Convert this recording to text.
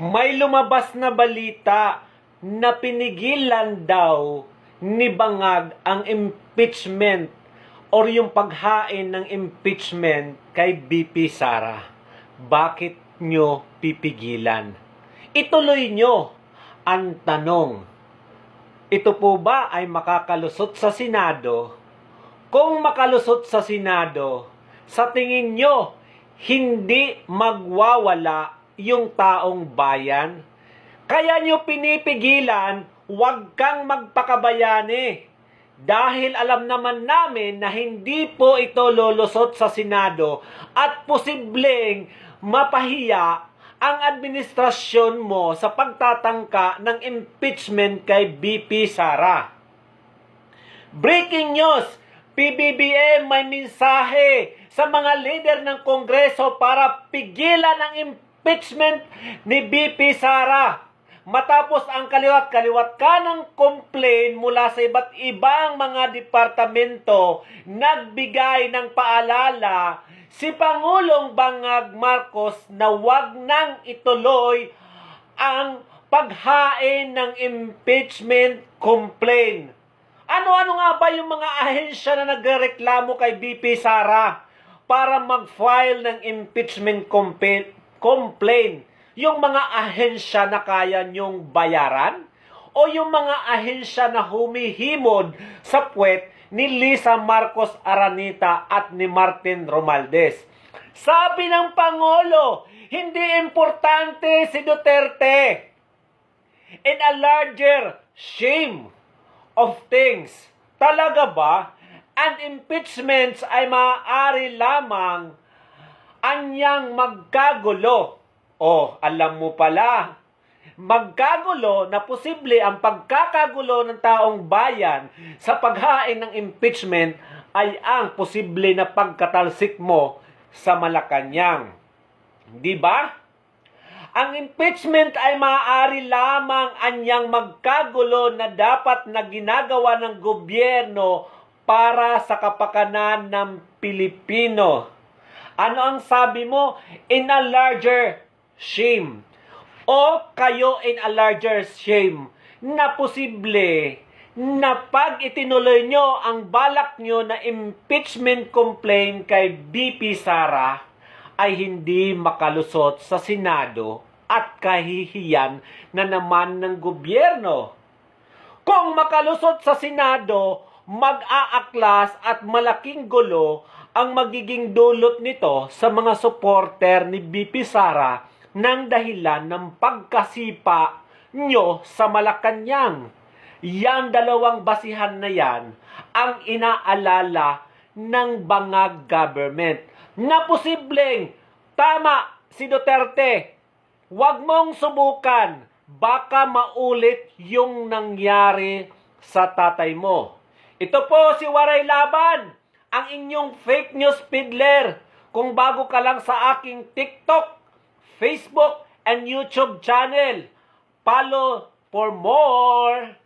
May lumabas na balita na pinigilan daw ni Bangag ang impeachment or yung paghain ng impeachment kay BP Sara. Bakit nyo pipigilan? Ituloy nyo. Ang tanong, ito po ba ay makakalusot sa Senado? Kung makalusot sa Senado, sa tingin nyo, hindi magwawala yung taong bayan? Kaya nyo pinipigilan, huwag kang magpakabayani. Dahil alam naman namin na hindi po ito lulusot sa Senado at posibleng mapahiya ang administrasyon mo sa pagtatangka ng impeachment kay BP Sara. Breaking news! PBBM may mensahe sa mga leader ng Kongreso para pigilan ang impeachment ni BP Sara. Matapos ang kaliwat-kaliwat ka ng complaint mula sa iba't ibang mga departamento, nagbigay ng paalala si Pangulong Bangag Marcos na wag nang ituloy ang paghain ng impeachment complaint. Ano-ano nga ba yung mga ahensya na nagreklamo kay BP Sara para mag-file ng impeachment complaint? Yung mga ahensya na kaya nyong bayaran? O yung mga ahensya na humihimod sa puwet ni Lisa Marcos Aranita at ni Martin Romualdez? Sabi ng Pangulo, hindi importante si Duterte. In a larger shame of things. Talaga ba? Ang impeachments ay maaari lamang anyang magkagulo. Alam mo pala, magkagulo na posible ang pagkakagulo ng taong bayan sa paghain ng impeachment ay ang posible na pagkatalsik mo sa Malacanang. Di ba? Ang impeachment ay maaari lamang anyang magkagulo na dapat na ginagawa ng gobyerno para sa kapakanan ng Pilipino. Ano ang sabi mo? In a larger shame. O kayo in a larger shame na posible na pag itinuloy nyo ang balak nyo na impeachment complaint kay BP Sara ay hindi makalusot sa Senado at kahihiyan na naman ng gobyerno. Kung makalusot sa Senado, mag-aaklas at malaking gulo ang magiging dulot nito sa mga supporter ni BP Sara ng dahilan ng pagkasipa nyo sa Malacanang. Yan dalawang basihan na yan ang inaalala ng Bangag government na posibleng tama si Duterte. Huwag mong subukan, baka maulit yung nangyari sa tatay mo. Ito po si Waray Laban, ang inyong fake news peddler. Kung bago ka lang sa aking TikTok, Facebook, and YouTube channel, follow for more.